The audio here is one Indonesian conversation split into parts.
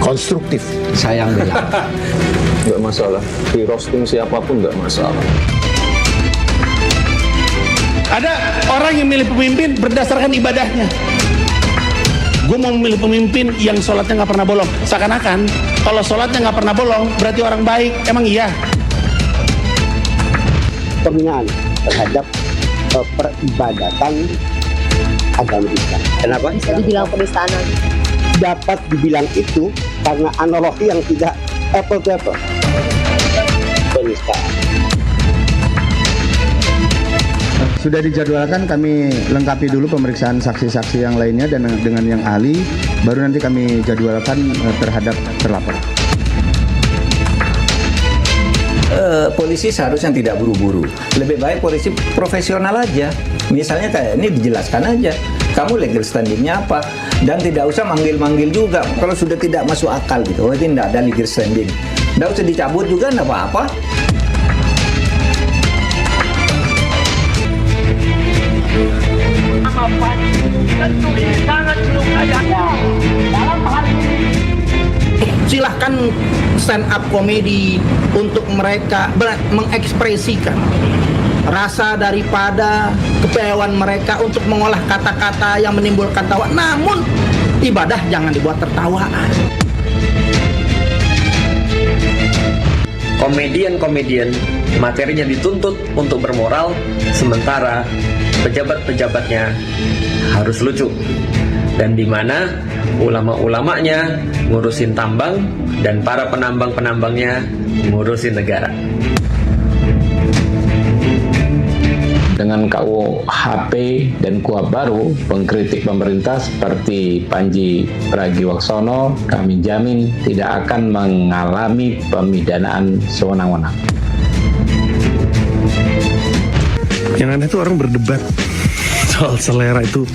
konstruktif. Sayang bela. Nggak masalah, di roasting siapapun nggak masalah. Ada orang yang milih pemimpin berdasarkan ibadahnya. Gue mau memilih pemimpin yang sholatnya nggak pernah bolong. Seakan-akan kalau sholatnya nggak pernah bolong berarti orang baik. Emang iya? Penghinaan terhadap peribadatan agama Islam. Kenapa? Bisa dibilang penistaan. Dapat dibilang itu karena analogi yang tidak apple to apple. Penistaan. Sudah dijadwalkan, kami lengkapi dulu pemeriksaan saksi-saksi yang lainnya dan dengan yang ahli, baru nanti kami jadwalkan terhadap terlapor. Polisi seharusnya tidak buru-buru. Lebih baik polisi profesional aja. Misalnya kayak ini dijelaskan aja, kamu legal standingnya apa, dan tidak usah manggil-manggil juga. Kalau sudah tidak masuk akal gitu, itu tidak ada legal standing. Tidak usah dicabut juga, tidak apa-apa. Tentu ini sangat melukai. Dalam hal ini silahkan stand up komedi untuk mereka mengekspresikan rasa daripada kepewan mereka untuk mengolah kata-kata yang menimbulkan tawa. Namun ibadah jangan dibuat tertawaan. Komedian-komedian materinya dituntut untuk bermoral, sementara pejabat-pejabatnya harus lucu. Dan di mana ulama-ulamanya ngurusin tambang dan para penambang-penambangnya ngurusin negara. Dengan KUHP dan KUHP baru, pengkritik pemerintah seperti Panji Pragiwaksono, kami jamin tidak akan mengalami pemidanaan sewenang-wenang. Yang aneh itu orang berdebat soal selera itu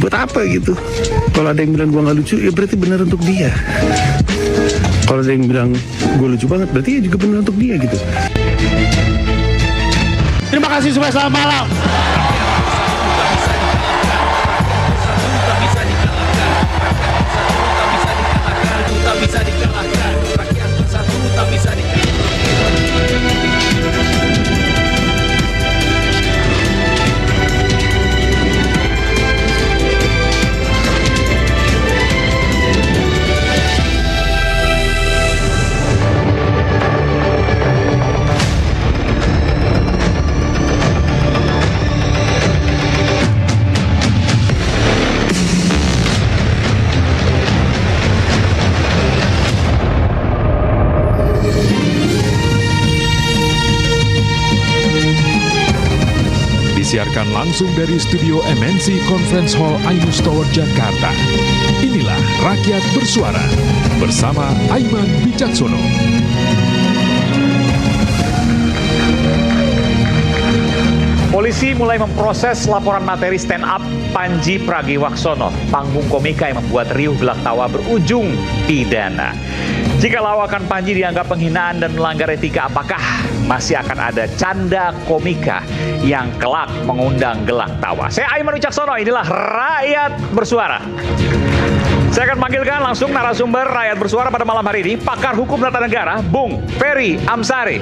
buat apa gitu. Kalau ada yang bilang gua nggak lucu, ya berarti benar untuk dia. Kalau ada yang bilang gua lucu banget, berarti ya juga benar untuk dia gitu. Terima kasih semua, selamat malam. Disiarkan langsung dari studio MNC Conference Hall Ainus Tower, Jakarta. Inilah Rakyat Bersuara bersama Aiman Wicaksono. Polisi mulai memproses laporan materi stand up Panji Pragiwaksono, panggung komika yang membuat riuh gelak tawa berujung pidana. Jika lawakan Panji dianggap penghinaan dan melanggar etika, apakah masih akan ada canda komika yang kelak mengundang gelak tawa? Saya Aiman Wicaksono, inilah Rakyat Bersuara. Saya akan panggilkan langsung narasumber Rakyat Bersuara pada malam hari ini, pakar hukum tata negara, Bung Ferry Amsari.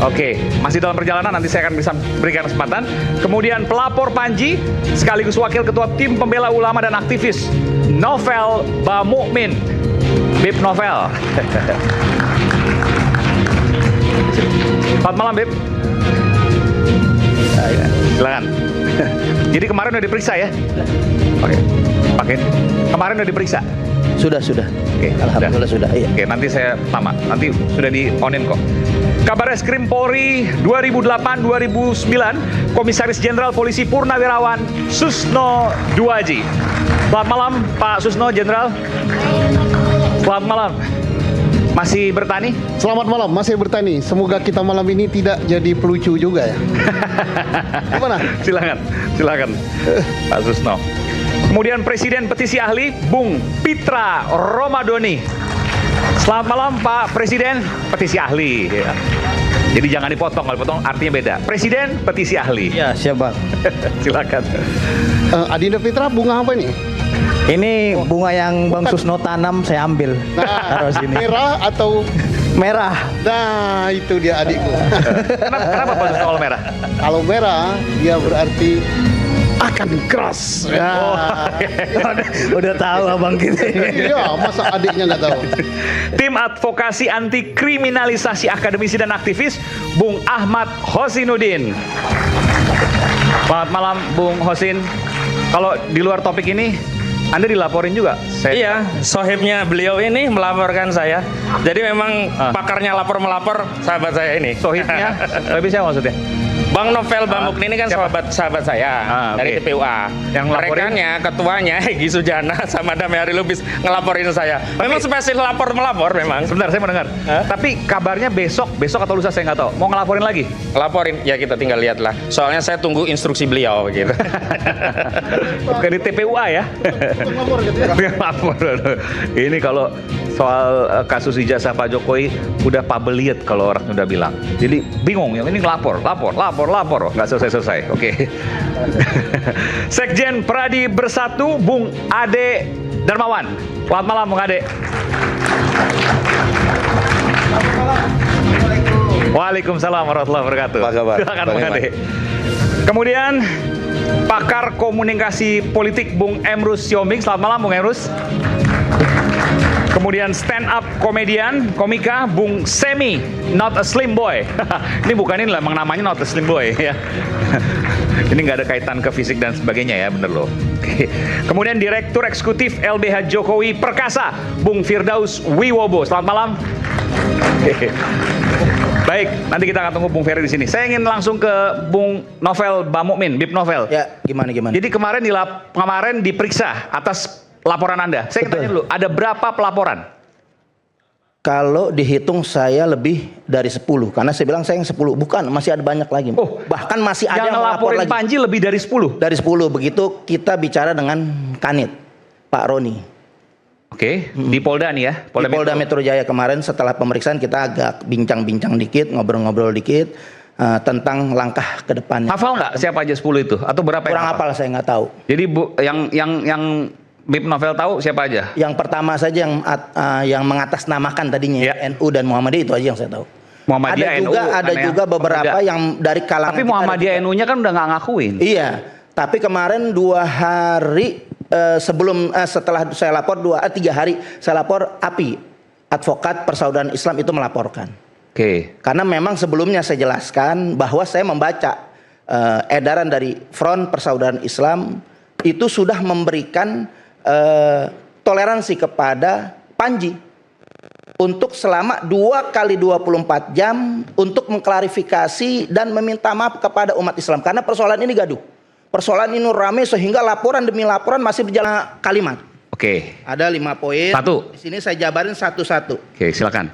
Oke, masih dalam perjalanan, nanti saya akan bisa berikan kesempatan. Kemudian pelapor Panji, sekaligus wakil ketua tim pembela ulama dan aktivis, Novel Bamukmin. Bib Novel. Selamat malam, Bib. Silakan. Jadi kemarin udah diperiksa ya? Oke. Kemarin udah diperiksa? Sudah. Oke, Alhamdulillah sudah. Iya. Oke, nanti saya tama. Nanti sudah di-onin kok. Kabarreskrim Polri 2008-2009, Komisaris Jenderal Polisi Purnawirawan Susno Duaji. Selamat malam, Pak Susno Jenderal. Selamat malam. Masih bertani? Selamat malam, masih bertani. Semoga kita malam ini tidak jadi pelucu juga ya. Gimana? Silakan, Pak Susno. Kemudian Presiden Petisi Ahli, Bung Pitra Romadoni. Selamat malam, Pak Presiden Petisi Ahli. Ya. Jadi jangan dipotong, kalau dipotong artinya beda. Presiden Petisi Ahli. Ya, siap Bang. Silakan. Adinda Pitra, bunga apa ini? Ini bunga yang Bang Susno tanam saya ambil. Taruh sini. Merah atau Merah. nah itu dia adikku. Kenapa Pak Susno kalau merah? Kalau merah dia berarti akan keras. Ya. Udah tahu abang kita. Iya, masa adiknya nggak tahu. Tim Advokasi Anti Kriminalisasi Akademisi dan Aktivis, Bung Ahmad Hosinuddin. Selamat malam Bung Hosin. Kalau di luar topik ini, Anda dilaporin juga? Iya, sohibnya beliau ini melaporkan saya. Jadi memang pakarnya lapor-melapor sahabat saya ini. Sohibnya? Tapi siapa maksudnya? Bang Novel Bamukni ini kan sahabat saya dari TPUA. Yang ngelaporin? Merekanya, ketuanya Egy Sujana sama Damyari Lubis ngelaporin saya. Memang spesial lapor-melapor memang. Sebentar, saya mau dengar. Tapi kabarnya besok atau lusa saya nggak tahu. Mau ngelaporin lagi? Laporin, ya kita tinggal lihat lah. Soalnya saya tunggu instruksi beliau gitu. Bukan di TPUA ya? Lapor. Ini kalau soal kasus ijazah Pak Jokowi udah pabeliet kalau orang udah bilang. Jadi bingung, yang ini lapor. Nggak selesai. Oke. Sekjen Pradi Bersatu, Bung Ade Darmawan. Selamat malam Bung Ade. Waalaikumsalam warahmatullahi wabarakatuh. Apa kabar? Silakan Bung Ade. Kemudian pakar komunikasi politik Bung Emrus Siombing. Selamat malam Bung Emrus. Kemudian stand up komika Bung Semi, not a slim boy. Ini bukan ini lah, emang namanya not a slim boy ya. Ini nggak ada kaitan ke fisik dan sebagainya ya, bener loh. Kemudian Direktur Eksekutif LBH Jokowi Perkasa, Bung Firdaus Wiwobo. Selamat malam. Baik, nanti kita akan tunggu Bung Ferry di sini. Saya ingin langsung ke Bung Novel Bamukmin, Bip Novel. Ya, gimana? Jadi kemarin diperiksa atas laporan Anda. Saya ingin tanya dulu, ada berapa pelaporan? Kalau dihitung saya lebih dari 10. Karena saya bilang saya yang 10. Bukan, masih ada banyak lagi. Bahkan masih ada yang melapor lagi. Yang Panji lebih dari 10? Dari 10. Begitu kita bicara dengan Kanit, Pak Roni. Oke, di Polda nih ya? Di Polda Metro Jaya kemarin setelah pemeriksaan kita agak bincang-bincang dikit, ngobrol-ngobrol dikit tentang langkah ke depannya. Hafal nggak siapa aja 10 itu? Atau berapa Kurang yang hafal saya nggak tahu. Jadi yang Bip Novel tahu siapa aja? Yang pertama saja yang mengatasnamakan tadinya NU dan Muhammadiyah, itu aja yang saya tahu. Muhammadiyah, ada juga beberapa yang dari kalangan. Tapi Muhammadiyah NU-nya kan udah nggak ngakuin. Iya, tapi kemarin 2 hari setelah saya lapor 3 hari saya lapor API, Advokat Persaudaraan Islam itu melaporkan. Oke. Karena memang sebelumnya saya jelaskan bahwa saya membaca edaran dari Front Persaudaraan Islam itu sudah memberikan toleransi kepada Panji untuk selama 2 kali 24 jam untuk mengklarifikasi dan meminta maaf kepada umat Islam, karena persoalan ini gaduh, persoalan ini rame sehingga laporan demi laporan masih berjalan kalimat. Oke. Ada 5 poin. Satu. Di sini saya jabarin satu-satu. Oke, silakan.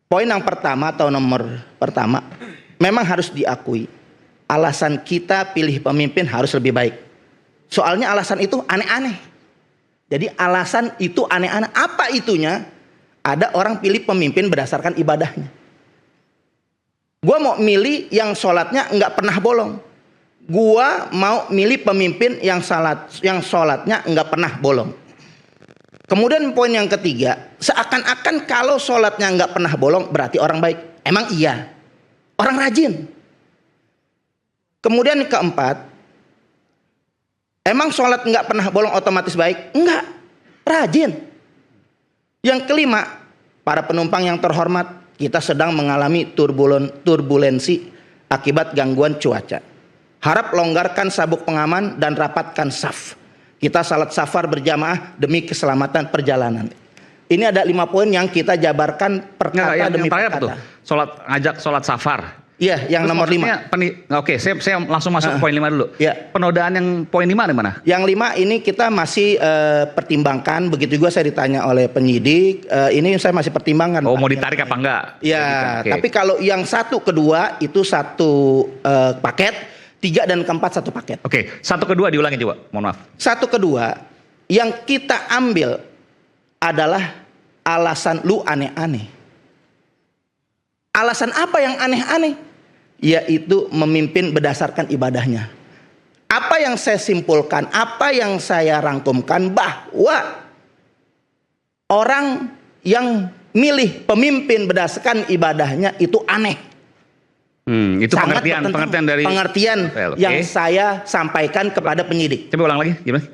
Poin yang pertama atau nomor pertama, memang harus diakui alasan kita pilih pemimpin harus lebih baik. Soalnya alasan itu aneh-aneh. Jadi alasan itu aneh-aneh. Apa itunya? Ada orang pilih pemimpin berdasarkan ibadahnya. Gua mau milih yang sholatnya nggak pernah bolong. Gua mau milih pemimpin yang sholatnya nggak pernah bolong. Kemudian poin yang ketiga, seakan-akan kalau sholatnya nggak pernah bolong berarti orang baik. Emang iya, orang rajin. Kemudian keempat, emang sholat nggak pernah bolong otomatis baik? Enggak, rajin. Yang kelima, para penumpang yang terhormat, kita sedang mengalami turbulensi akibat gangguan cuaca. Harap longgarkan sabuk pengaman dan rapatkan saf. Kita salat safar berjamaah demi keselamatan perjalanan. Ini ada 5 poin yang kita jabarkan per kata demi per kata. Ngajak sholat safar. Iya, yang nomor 5. Oke, saya langsung masuk poin 5 dulu. Ya. Penodaan yang poin 5 di mana? Yang 5 ini kita masih pertimbangkan. Begitu juga saya ditanya oleh penyidik. Ini saya masih pertimbangkan. Oh, mau ditarik apa enggak? Ya, tapi kalau yang 1 ke 2 itu 1 paket. 3 dan keempat 1 paket. Oke, 1 ke 2 diulangi coba. Mohon maaf. 1 ke 2 yang kita ambil adalah alasan lu aneh-aneh. Alasan apa yang aneh-aneh? Yaitu memimpin berdasarkan ibadahnya. Apa yang saya simpulkan, apa yang saya rangkumkan, bahwa orang yang milih pemimpin berdasarkan ibadahnya itu aneh. Itu Sangat pengertian dari yang saya sampaikan kepada penyidik. Coba ulang lagi, gimana?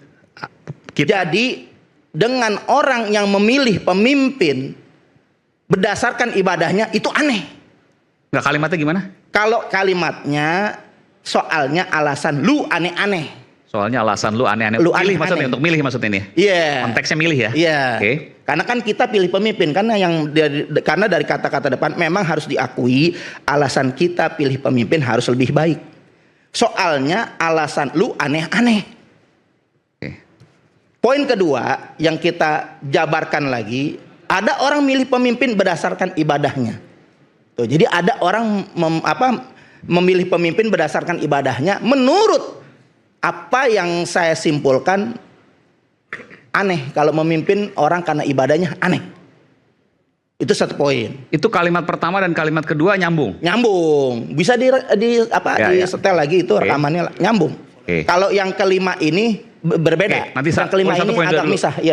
Jadi dengan orang yang memilih pemimpin berdasarkan ibadahnya itu aneh. Nggak, kalimatnya gimana? Kalau kalimatnya soalnya alasan lu aneh-aneh. Soalnya alasan lu aneh-aneh. Lu Milih aneh-aneh. maksudnya, untuk milih maksudnya ini. Iya. Konteksnya milih ya. Iya. Oke. Karena kan kita pilih pemimpin, karena dari kata-kata depan memang harus diakui alasan kita pilih pemimpin harus lebih baik. Soalnya alasan lu aneh-aneh. Poin kedua yang kita jabarkan lagi, ada orang milih pemimpin berdasarkan ibadahnya. Tuh, jadi ada orang memilih pemimpin berdasarkan ibadahnya menurut apa yang saya simpulkan aneh. Kalau memimpin orang karena ibadahnya aneh. Itu satu poin. Itu kalimat pertama dan kalimat kedua nyambung. Nyambung. Bisa setel lagi itu rekamannya nyambung. Kalau yang kelima ini berbeda. Nanti yang kelima ini agak misah. Ya.